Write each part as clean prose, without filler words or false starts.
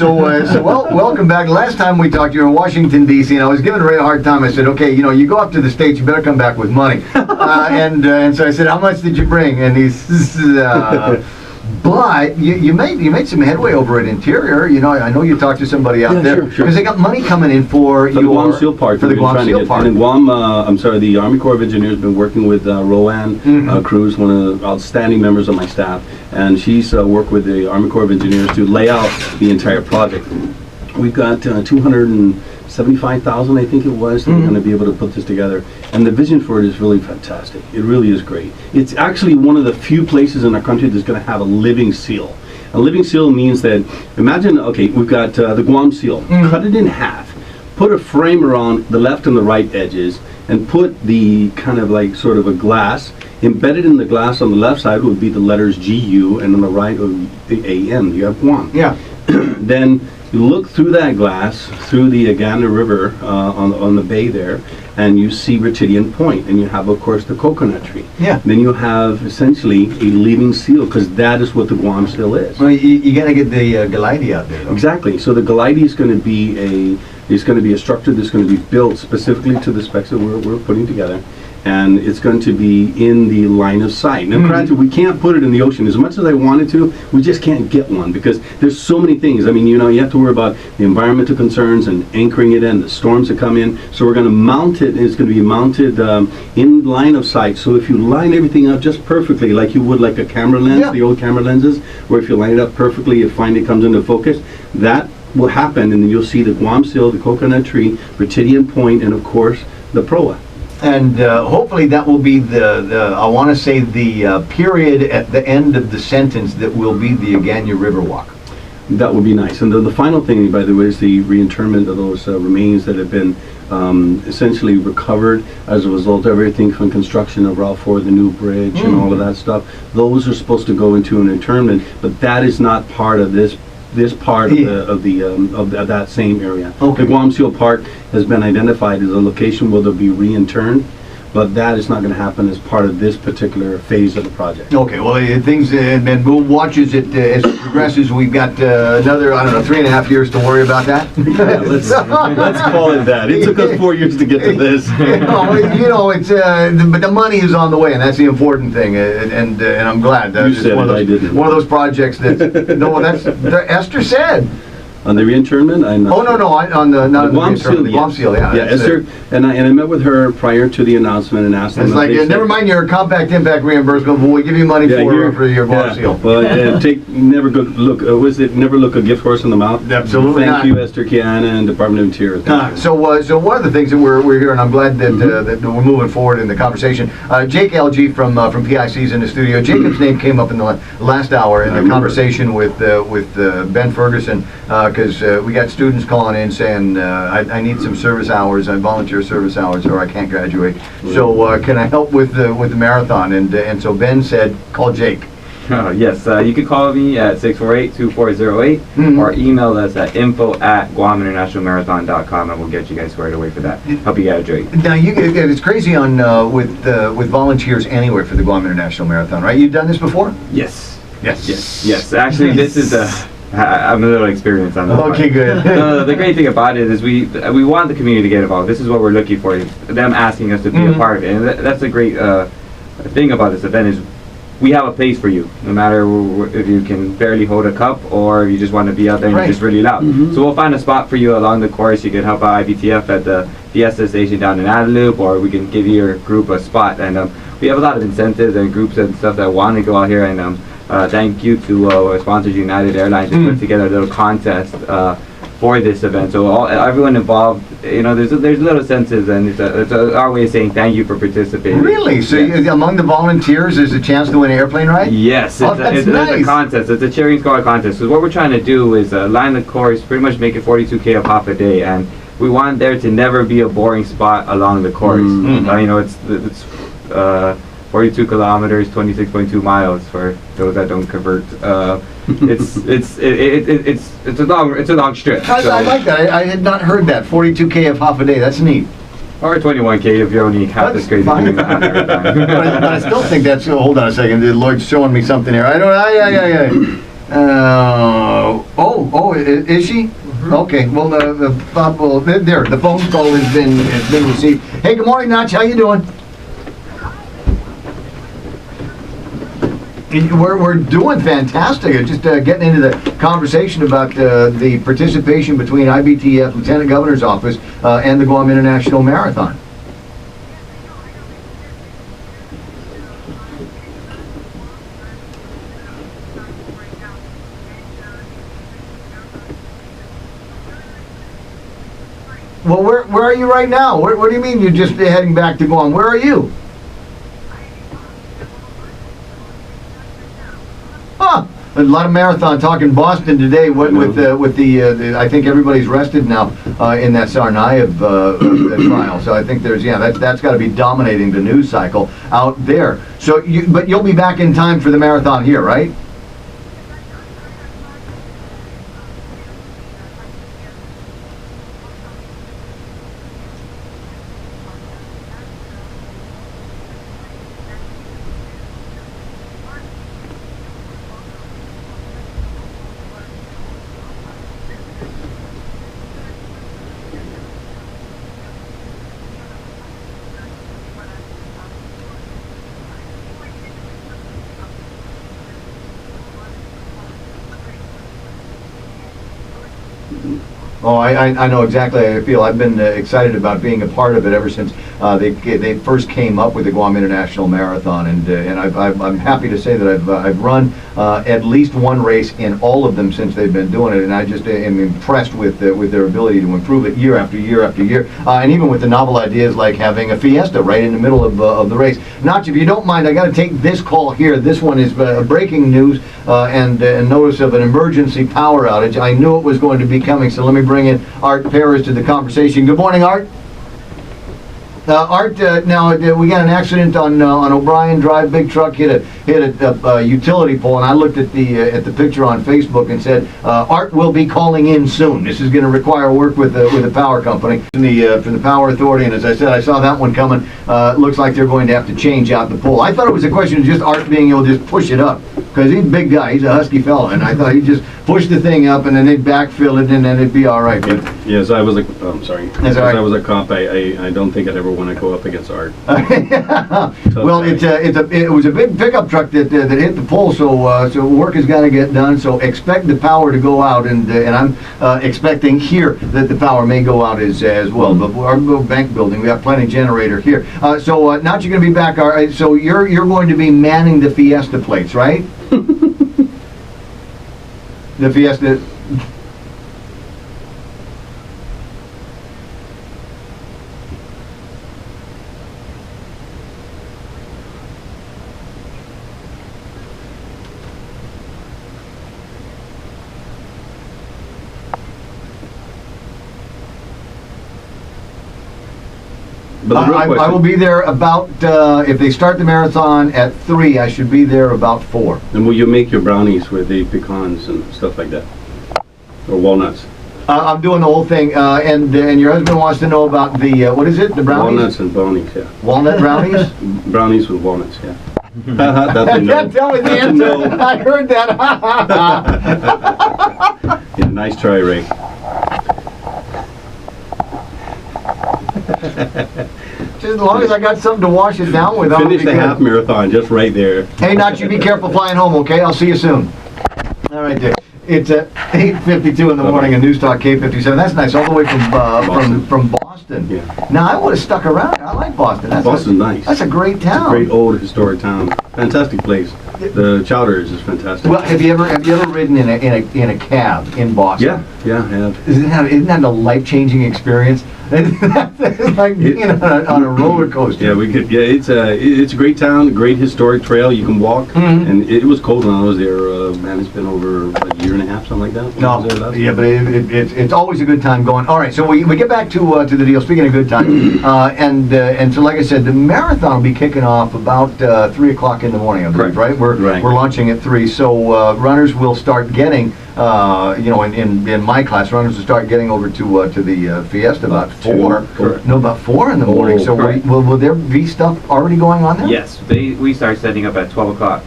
Welcome back. Last time we talked, you were in Washington, D.C., and I was giving Ray a hard time. I said, okay, you go up to the States, you better come back with money. And so I said, how much did you bring? And he says, but you made some headway over at Interior. I know you talked to somebody out there. Sure. Because they got money coming in for the Guam Seal Park. For the Guam Seal Park. And in Guam, the Army Corps of Engineers has been working with Roanne Cruz, one of the outstanding members of my staff. And she's worked with the Army Corps of Engineers to lay out the entire project. We've got 275,000, I think it was, that we're going to be able to put this together. And the vision for it is really fantastic. It really is great. It's actually one of the few places in our country that's going to have a living seal. A living seal means that, imagine, okay, we've got the Guam seal. Cut it in half. Put a frame around the left and the right edges, and put the kind of like sort of a glass. Embedded in the glass on the left side would be the letters GU, and on the right would be the AM. You have Guam. Yeah. Then you look through that glass, through the Agana River on the bay there, and you see Retidian Point, and you have, of course, the coconut tree. Yeah. Then you have essentially a living seal, because that is what the Guam seal is. Well, you got to get the Galidi out there, though. Exactly. So the Galidi is going to be a structure that's going to be built specifically to the specs that we're putting together. And it's going to be in the line of sight. Now, granted, we can't put it in the ocean. As much as I wanted to, we just can't get one because there's so many things. I mean, you have to worry about the environmental concerns and anchoring it in, the storms that come in. So we're going to mount it, and it's going to be mounted in line of sight. So if you line everything up just perfectly, like you would like a camera lens, the old camera lenses, where if you line it up perfectly, it finally comes into focus, that will happen, and then you'll see the Guam seal, the coconut tree, Retidian Point, and of course, the proa. And hopefully that will be I want to say the period at the end of the sentence that will be the Agana River Walk. That would be nice. And the final thing, by the way, is the reinterment of those remains that have been essentially recovered as a result of everything from construction of Route 4, the new bridge, and all of that stuff. Those are supposed to go into an internment, but that is not part of this part of that same area. Okay. The Guam Seal Park has been identified as a location where they'll be reinterned, but that is not going to happen as part of this particular phase of the project. Okay, well, things, and we'll watch as it progresses. We've got another, 3.5 years to worry about that. Yeah, let's call it that. It took us 4 years to get to this. But the money is on the way, and that's the important thing. And I'm glad. You said it, I didn't. One of those projects that Esther said. On the reinternment? On the Guam Seal. The Guam Seal, yeah. Yeah, Esther, and I met with her prior to the announcement and asked them. It's like, never mind your compact impact reimbursement, but we'll give you money for your Guam Seal. Well, never look a gift horse in the mouth. Absolutely Thank you, Esther Kiana and Department of Interior. So one of the things that we're here, and I'm glad that we're moving forward in the conversation. Jake LG from PIC is in the studio. Jacob's name came up in the last hour in the conversation with Ben Ferguson. Because we got students calling in saying, I need some service hours, volunteer service hours, or I can't graduate. So can I help with the marathon? And so Ben said, call Jake. Yes, you can call me at 648-2408 or email us at info@guaminternationalmarathon.com, and we'll get you guys squared away for that. Help you graduate. Now, it's crazy on with volunteers anywhere for the Guam International Marathon, right? You've done this before? Yes. Actually, this is I'm a little experienced on that. Okay, good. The great thing about it is we want the community to get involved. This is what we're looking for, them asking us to be a part of it. And that's a great thing about this event is we have a place for you, no matter if you can barely hold a cup or you just want to be out there and you're just really loud. So we'll find a spot for you along the course. You can help out IBTF at the Fiesta station down in Adelup, or we can give your group a spot. And we have a lot of incentives and groups and stuff that want to go out here, and thank you to our sponsors, United Airlines, to put together a little contest for this event. So everyone involved, there's little senses, and it's our way of saying thank you for participating. Really? So among the volunteers, there's a chance to win an airplane ride? Yes, it's a contest. It's a cheering squad contest. So what we're trying to do is line the course, pretty much make it 42K of half a day, and we want there to never be a boring spot along the course. It's 42 kilometers, 26.2 miles for those that don't convert. It's a long strip. I like that. I had not heard that. 42K of half a day. That's neat. Or 21K if you're only half as crazy. But I still think that's. Hold on a second. The Lord's showing me something here. Is she? Okay, well, the phone call has been received. Hey, good morning, Notch, how you doing? We're doing fantastic. Just getting into the conversation about the participation between IBTF, Lieutenant Governor's Office, and the Guam International Marathon. Well, where are you right now? What do you mean you're just heading back to Guam? Where are you? Huh. A lot of marathon talk in Boston today. With the I think everybody's rested now in that Tsarnaev trial. So I think that's got to be dominating the news cycle out there. So but you'll be back in time for the marathon here, right? Oh, I know exactly how I feel. I've been excited about being a part of it ever since they first came up with the Guam International Marathon, and I'm happy to say that I've run at least one race in all of them since they've been doing it, and I just am impressed with their ability to improve it year after year after year, and even with the novel ideas like having a fiesta right in the middle of the race. Notch, if you don't mind, I got to take this call here. This one is breaking news and notice of an emergency power outage. I knew it was going to be coming, so let me bring in Art Perez to the conversation. Good morning, Art. Art, now we got an accident on O'Brien Drive. Big truck hit a utility pole, and I looked at the picture on Facebook and said, Art will be calling in soon. This is going to require work with the power company from the Power Authority. And as I said, I saw that one coming. Looks like they're going to have to change out the pole. I thought it was a question of just Art being able to just push it up, because he's a big guy. He's a husky fella, and I thought he'd just push the thing up and then they'd backfill it and then it'd be all right. Yes, I was I'm sorry. That's all right. I was a cop. I don't think I'd ever want to go up against Art. Well, it was a big pickup truck that hit the pole, so work has got to get done. So expect the power to go out, and I'm expecting here that the power may go out as well. But our bank building, we got plenty of generator here. So now you're going to be back. All right, so you're going to be manning the Fiesta plates, right? The Fiesta. I will be there about, if they start the marathon at 3, I should be there about 4. And will you make your brownies with the pecans and stuff like that? Or walnuts? I'm doing the whole thing, and your husband wants to know about the, what is it, the brownies? Walnuts and brownies, yeah. Walnut brownies? Brownies with walnuts, yeah. That's a no. Tell me the answer. No. I heard that. Yeah, nice try, Ray. Just as long as I got something to wash it down with. Finish the half marathon just right there. Hey, Notch, you be careful flying home, okay? I'll see you soon. All right, Dick. It's at 8:52 in the morning on News Talk K57. That's nice, all the way from Boston. Yeah. Now, I would have stuck around. I like Boston. Boston's nice. That's a great town. It's a great old historic town. Fantastic place. The chowder is just fantastic. Well, have you ever ridden in a cab in Boston? Yeah, I have. Isn't that a life-changing experience? It's like being on a roller coaster. Yeah, we could. Yeah, it's a great town, great historic trail. You can walk, and it was cold when I was there. Man, it's been over a year and a half, something like that. No, yeah, but it's always a good time going. All right, so we get back to the deal. Speaking of good time, and so like I said, the marathon will be kicking off about 3 o'clock in the morning, I believe, right? We're launching at 3, so runners will start getting. In my class, runners will start getting over to the Fiesta about 4. No, about 4 in the morning. So will there be stuff already going on there? Yes, we start setting up at 12 o'clock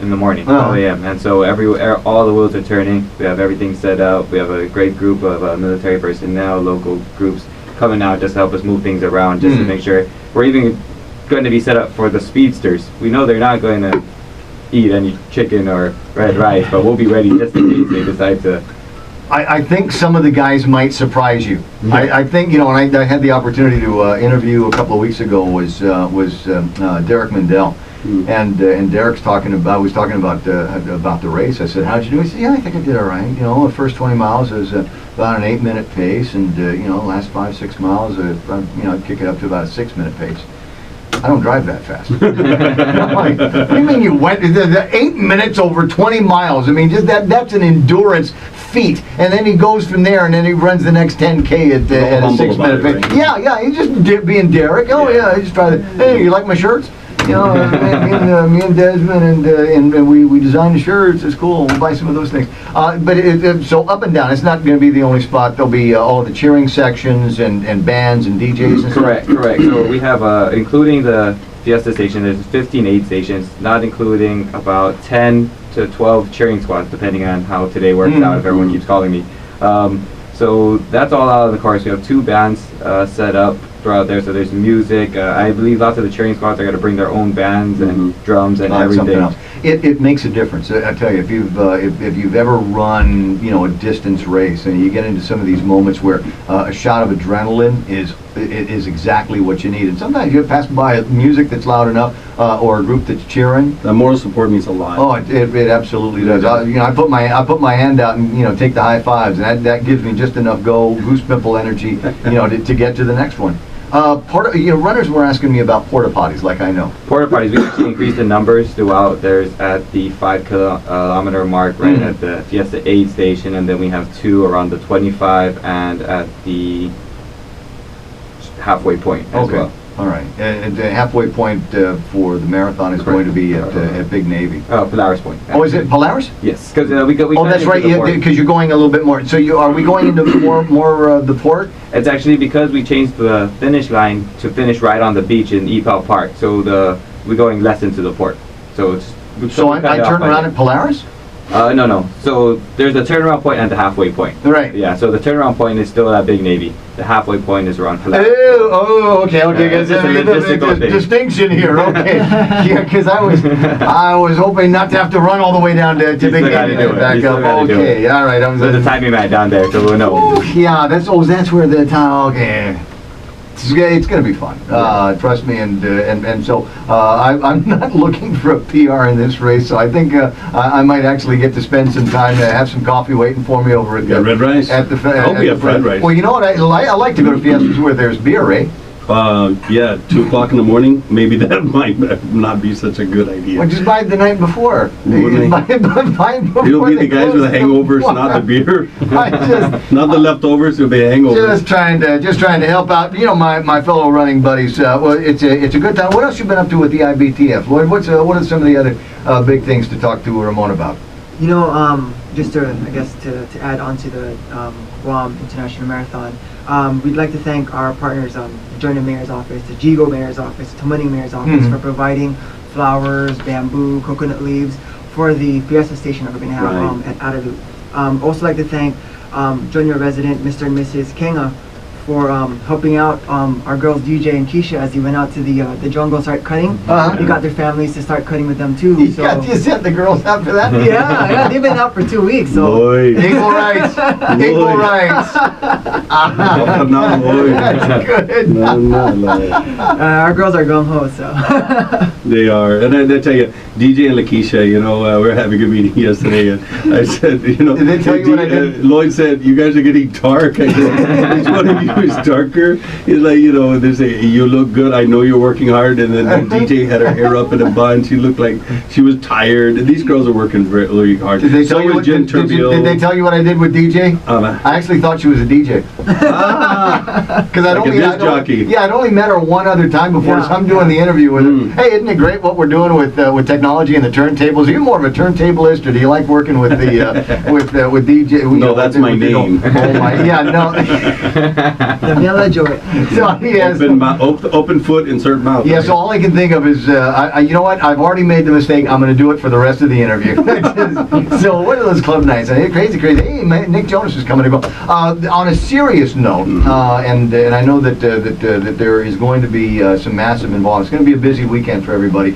in the morning, Uh-huh. 12 a.m. And so all the wheels are turning. We have everything set up. We have a great group of military personnel, local groups coming out just to help us move things around, just to make sure we're even going to be set up for the speedsters. We know they're not going to eat any chicken or red rice, but we'll be ready just in case they decide to. I think some of the guys might surprise you. I think, when I had the opportunity to interview a couple of weeks ago was Derek Mindell. And Derek's was talking about the race. I said, how'd you do? He said, yeah, I think I did all right. The first 20 miles was about an 8-minute pace, and last 5-6 miles, I'd kick it up to about a 6-minute pace. I don't drive that fast. I'm like, what do you mean you went the 8 minutes over 20 miles? I mean, just that's an endurance feat. And then he goes from there, and then he runs the next 10K at a 6-minute pace. Right? Yeah, he's just being Derek. Oh yeah, I just try to. Hey, you like my shirts? Me and Desmond and we designed the shirts. It's cool. We'll buy some of those things. But so up and down. It's not going to be the only spot. There'll be all the cheering sections and bands and DJs. And Correct. So we have, including the Fiesta station, there's 15 aid stations, not including about 10 to 12 cheering squads, depending on how today works out. If everyone keeps calling me. So that's all out of the course. We have 2 bands set up throughout there, so there's music. I believe lots of the cheering squads are going to bring their own bands and drums and everything. Else. It makes a difference. I tell you, if you've ever run a distance race, and you get into some of these moments where a shot of adrenaline is exactly what you need. And sometimes you pass by music that's loud enough, or a group that's cheering. The moral support means a lot. Oh, it absolutely does. I put my hand out and take the high fives, and that gives me just enough goose pimple energy, to get to the next one. Runners were asking me about porta potties, like I know. Porta potties, we actually increased the numbers throughout. There's at the 5 kilometer mark, right at the Fiesta aid station, and then we have 2 around the 25 and at the halfway point as well. All right. And the halfway point for the marathon is going to be at Big Navy. Polaris Point. Oh, is it Polaris? Yes, because we that's right. Because you're going a little bit more. So are we going into more the port? It's actually because we changed the finish line to finish right on the beach in Epel Park. So we're going less into the port. So it's. So I turn around at Polaris? No. So there's a turnaround point and the halfway point. Right. Yeah. So the turnaround point is still at Big Navy. The halfway point is around Polaris. Okay. It's just a logistical thing. Distinction here. Okay. Yeah, because I was hoping not to have to run all the way down to Big Navy and back up. Okay. All right. There's a timing mat down there, so we'll know. Yeah. That's where the time. Okay. It's going to be fun, trust me, and so I'm not looking for a PR in this race, so I think I might actually get to spend some time to have some coffee waiting for me over at the red rice. At the I hope we have red rice. Well, you know what, I like to go to fiestas where there's beer, eh? 2 o'clock in the morning, maybe that might not be such a good idea. Well, just buy it the night before. Buy it before. It'll be the guys with the hangovers, not the beer. Not the leftovers, it'll be hangovers. Just trying to help out, my fellow running buddies. Well, it's a good time. What else you been up to with the IBTF? What are some of the other big things to talk to Ramon about? Just to add on to the Guam International Marathon, we'd like to thank our partners, Joint Mayor's Office, the Jigo Mayor's Office, Tamuning Mayor's Office for providing flowers, bamboo, coconut leaves for the Fiesta station that we're going to have at Adelu. Also like to thank Junior resident Mr. and Mrs. Kenga for helping out our girls DJ and Keisha as they went out to the jungle start cutting. They got their families to start cutting with them too. You sent the girls out for that? Yeah, they've been out for 2 weeks. So Lloyd. Equal rights. Equal rights. Not Lloyd. That's good. No. Our girls are gung ho, so. They are, and I tell you, DJ and Lakeisha, we were having a meeting yesterday, and I said, Did they tell you what I did? Lloyd said, you guys are getting dark. I said, which one of you is darker? He's like, they say, you look good, I know you're working hard, and then DJ had her hair up in a bun, she looked like she was tired, and these girls are working really hard. Did they tell you what, Jen did they tell you what I did with DJ? I actually thought she was a DJ. Because Like a disc jockey. I'd only met her one other time before, Yeah, so I'm doing the interview with Mm. her. Hey, isn't it great what we're doing with technology and the turntables? Are you more of a turntablist, or do you like working with the with DJ? No, that's my name. Oh my, yeah, no. The Villa Joy. So yes. Open foot, insert mouth. Yeah, so all I can think of is, you know what? I've already made the mistake. I'm going to do it for the rest of the interview. So what are those club nights? Hey, crazy. Hey, man, Nick Jonas is coming to go. On a serious note, and I know that there is going to be some massive involvement. It's going to be a busy weekend for everybody.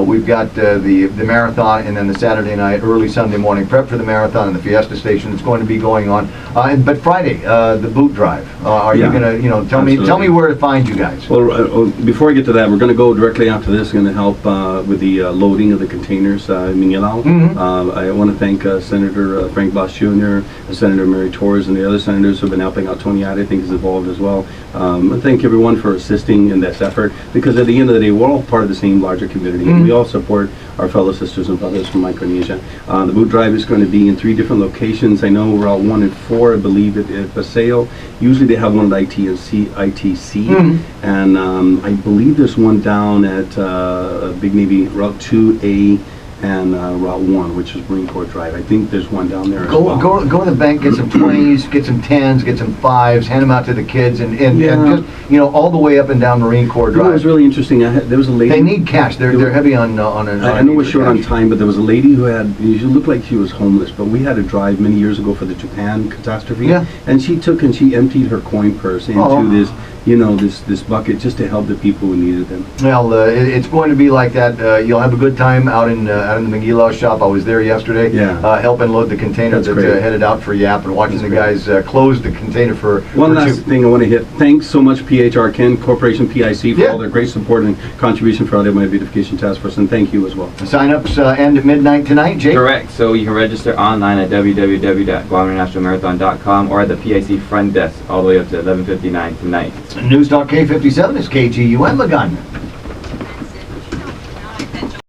We've got the marathon, and then the Saturday night, early Sunday morning prep for the marathon and the Fiesta Station that's going to be going on. But Friday, the boot drive. Are you Yeah. going to, tell me where to find you guys? Well, before I get to that, we're going to go directly after this. Going to help with the loading of the containers in Mingalao. I want to thank Senator Frank Bosch Jr., Senator Mary Torres, and the other senators who have been helping out. Tony Add, I think, is involved as well. I thank everyone for assisting in this effort, because at the end of the day, we're all part of the same larger community, and we all support our fellow sisters and brothers from Micronesia. The boot drive is going to be in 3 different locations. I know Route 1 and 4, I believe, at Paseo. Usually they have one at ITC, and I believe there's one down at Big Navy, Route 2A, and Route 1, which is Marine Corps Drive. I think there's one down there as well. Go to the bank, get some 20s, get some 10s, get some 5s, hand them out to the kids, and just, all the way up and down Marine Corps You know, Drive. it was really interesting. There was a lady. They need cash. They're heavy on I know we're short on time, but there was a lady who she looked like she was homeless, but we had a drive many years ago for the Japan catastrophe. Yeah. And she emptied her coin purse into this, this bucket just to help the people who needed them. Well, it's going to be like that. You'll have a good time out in the Mangilao shop. I was there yesterday, helping load the container That's that great. headed out for Yap, and watching the guys close the container for One for last thing I want to hit. Thanks so much, PHR Ken Corporation PIC, for all their great support and contribution for my beautification task force, and thank you as well. Sign-ups end at midnight tonight, Jake? Correct. So you can register online at www.guaminternationalmarathon.com or at the PIC front desk all the way up to 11:59 tonight. News Talk K57 is KGUM Lagana.